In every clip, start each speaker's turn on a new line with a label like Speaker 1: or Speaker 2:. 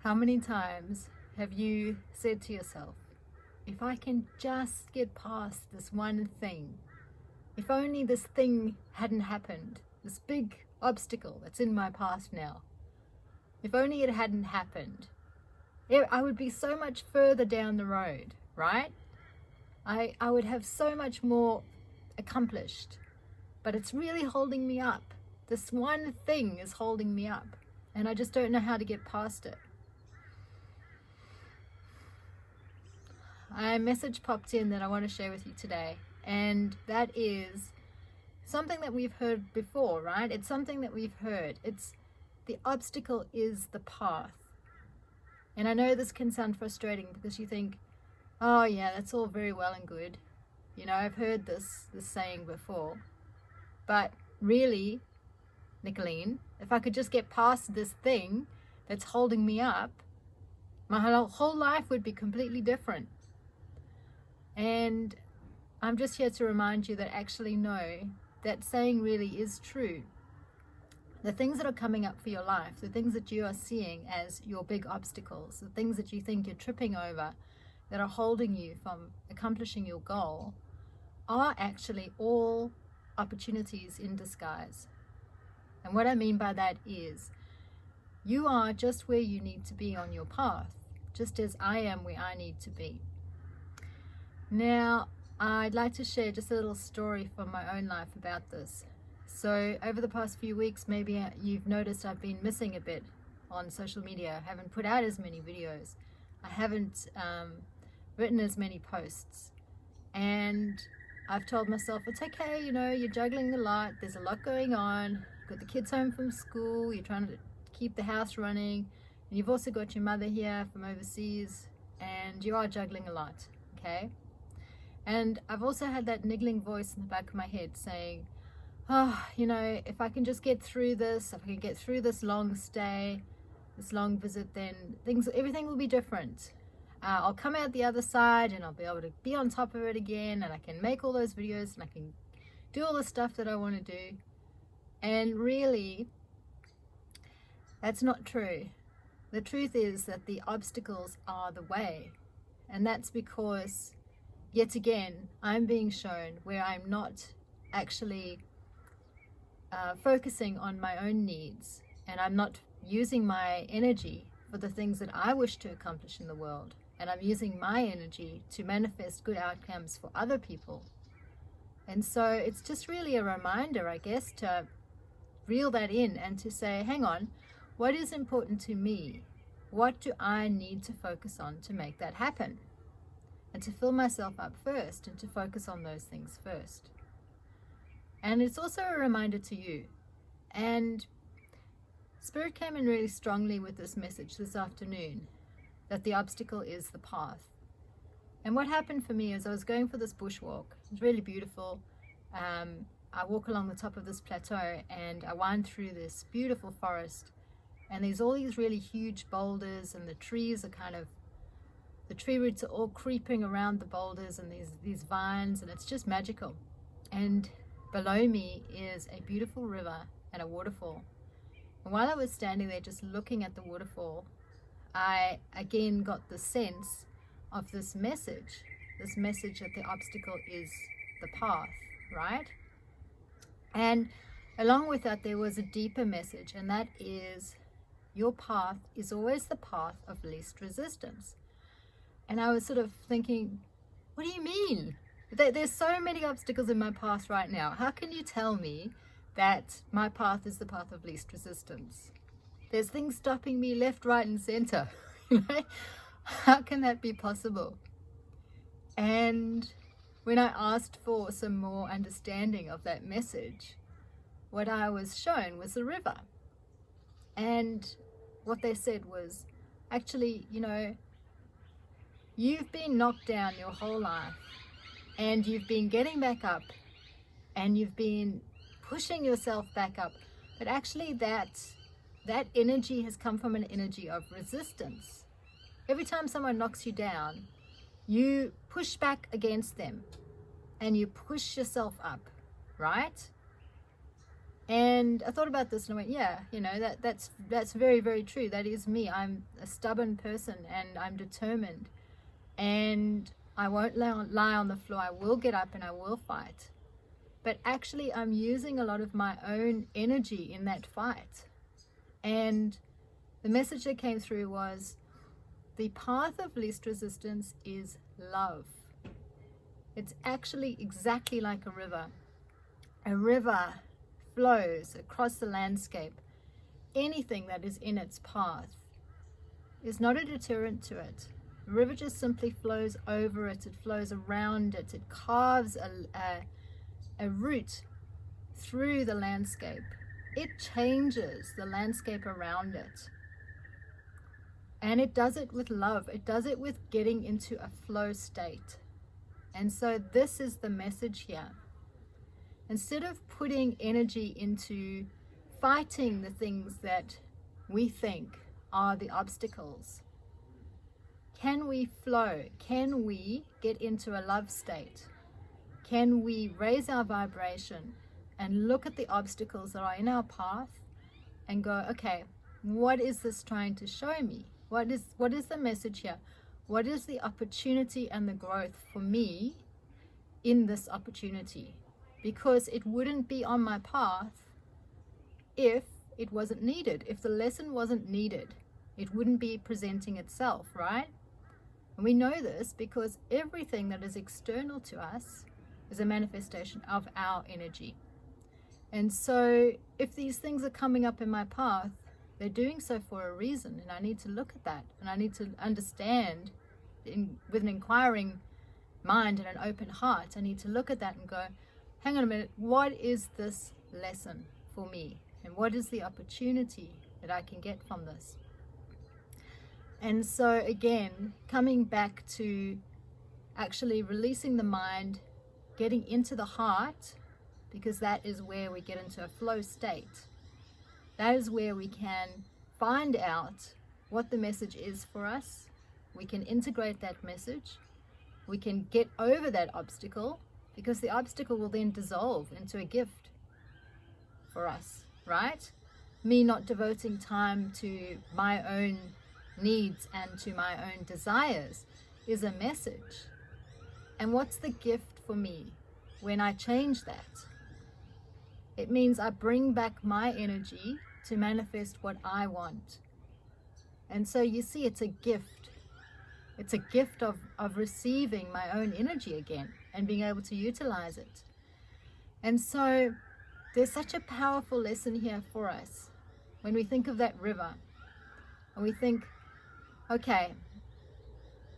Speaker 1: How many times have you said to yourself, if I can just get past this one thing, if only this thing hadn't happened, this big obstacle that's in my past now, if only it hadn't happened, I would be so much further down the road, right? I would have so much more accomplished, but it's really holding me up. This one thing is holding me up, and I just don't know how to get past it. A message popped in that I want to share with you today, and that is something that we've heard before, right? It's something that we've heard. It's the obstacle is the path. And I know this can sound frustrating because you think, oh yeah, that's all very well and good. You know, I've heard this saying before. But really, Nicolene, if I could just get past this thing that's holding me up, my whole life would be completely different. And I'm just here to remind you that actually no, that saying really is true. The things that are coming up for your life, the things that you are seeing as your big obstacles, the things that you think you're tripping over that are holding you from accomplishing your goal, are actually all opportunities in disguise. And what I mean by that is you are just where you need to be on your path, just as I am where I need to be. Now, I'd like to share just a little story from my own life about this. So over the past few weeks, maybe you've noticed I've been missing a bit on social media. I haven't put out as many videos. I haven't written as many posts. And I've told myself, it's okay, you know, you're juggling a lot. There's a lot going on. You've got the kids home from school. You're trying to keep the house running. And you've also got your mother here from overseas. And you are juggling a lot, okay? And I've also had that niggling voice in the back of my head saying, oh, you know, if I can just get through this, if I can get through this long stay, this long visit, then everything will be different. I'll come out the other side and I'll be able to be on top of it again, and I can make all those videos and I can do all the stuff that I want to do. And really, that's not true. The truth is that the obstacles are the way. And that's because, yet again, I'm being shown where I'm not actually focusing on my own needs, and I'm not using my energy for the things that I wish to accomplish in the world, and I'm using my energy to manifest good outcomes for other people. And so it's just really a reminder, I guess, to reel that in and to say, hang on, what is important to me? What do I need to focus on to make that happen? And to fill myself up first and to focus on those things first. And it's also a reminder to you. And Spirit came in really strongly with this message this afternoon, that the obstacle is the path. And what happened for me is I was going for this bushwalk. It was really beautiful. I walk along the top of this plateau and I wind through this beautiful forest. And there's all these really huge boulders, and the trees are the tree roots are all creeping around the boulders, and these vines, and it's just magical. And below me is a beautiful river and a waterfall. And while I was standing there just looking at the waterfall, I again got the sense of this message that the obstacle is the path, right? And along with that, there was a deeper message, and that is your path is always the path of least resistance. And I was sort of thinking, what do you mean? There's so many obstacles in my path right now. How can you tell me that my path is the path of least resistance? There's things stopping me left, right, and center. How can that be possible? And when I asked for some more understanding of that message, what I was shown was the river. And what they said was, actually, you know, you've been knocked down your whole life, and you've been getting back up, and you've been pushing yourself back up. But actually that energy has come from an energy of resistance. Every time someone knocks you down, you push back against them and you push yourself up, right? And I thought about this and I went, yeah, that's very, very true. That is me. I'm a stubborn person and I'm determined. And I won't lie on the floor. I will get up and I will fight. But actually, I'm using a lot of my own energy in that fight. And the message that came through was, the path of least resistance is love. It's actually exactly like a river. A river flows across the landscape. Anything that is in its path is not a deterrent to it. The river just simply flows over it. It flows around it. It carves a route through the landscape. It changes the landscape around it. And it does it with love. It does it with getting into a flow state. And so this is the message here. Instead of putting energy into fighting the things that we think are the obstacles, can we flow? Can we get into a love state? Can we raise our vibration and look at the obstacles that are in our path and go, okay, what is this trying to show me? What is the message here? What is the opportunity and the growth for me in this opportunity? Because it wouldn't be on my path if it wasn't needed. If the lesson wasn't needed, it wouldn't be presenting itself, right? And we know this because everything that is external to us is a manifestation of our energy. And so if these things are coming up in my path, they're doing so for a reason, and I need to look at that, and I need to understand with an inquiring mind and an open heart. I need to look at that and go, hang on a minute, what is this lesson for me? And what is the opportunity that I can get from this? And so again, coming back to actually releasing the mind, getting into the heart, because that is where we get into a flow state. That is where we can find out what the message is for us. We can integrate that message. We can get over that obstacle, because the obstacle will then dissolve into a gift for us, right? Me not devoting time to my own needs and to my own desires is a message. And what's the gift for me when I change that? It means I bring back my energy to manifest what I want. And so you see, it's a gift. It's a gift of receiving my own energy again and being able to utilize it. And so there's such a powerful lesson here for us when we think of that river and we think, okay,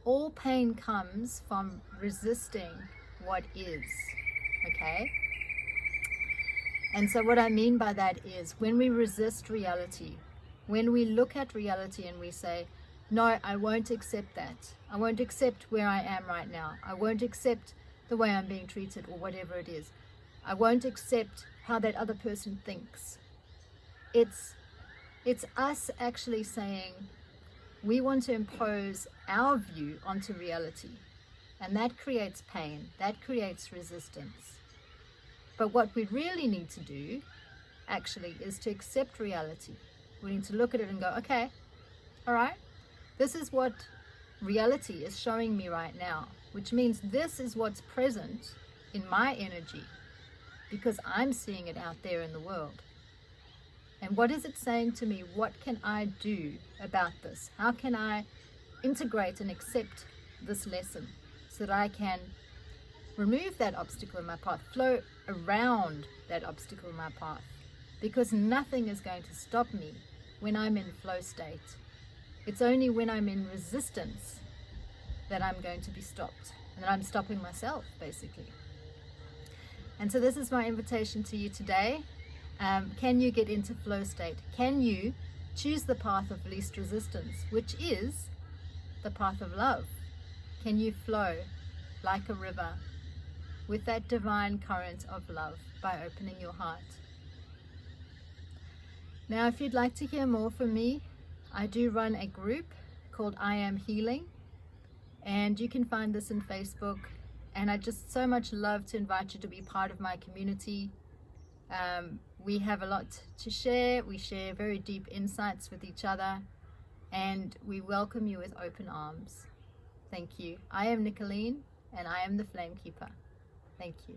Speaker 1: all pain comes from resisting what is, okay? And so what I mean by that is, when we resist reality, when we look at reality and we say, no, I won't accept that. I won't accept where I am right now. I won't accept the way I'm being treated or whatever it is. I won't accept how that other person thinks. It's us actually saying, we want to impose our view onto reality. And that creates pain. That creates resistance. But what we really need to do, actually, is to accept reality. We need to look at it and go, okay, all right, this is what reality is showing me right now, which means this is what's present in my energy, because I'm seeing it out there in the world. And what is it saying to me? What can I do about this? How can I integrate and accept this lesson so that I can remove that obstacle in my path, flow around that obstacle in my path? Because nothing is going to stop me when I'm in flow state. It's only when I'm in resistance that I'm going to be stopped, and that I'm stopping myself, basically. And so this is my invitation to you today. Can you get into flow state? Can you choose the path of least resistance, which is the path of love? Can you flow like a river with that divine current of love by opening your heart? Now, if you'd like to hear more from me, I do run a group called I Am Healing, and you can find this in Facebook. And I just so much love to invite you to be part of my community. we have a lot to share. We share very deep insights with each other, and we welcome you with open arms. Thank you. I am Nicolene, and I am the Flamekeeper. Thank you.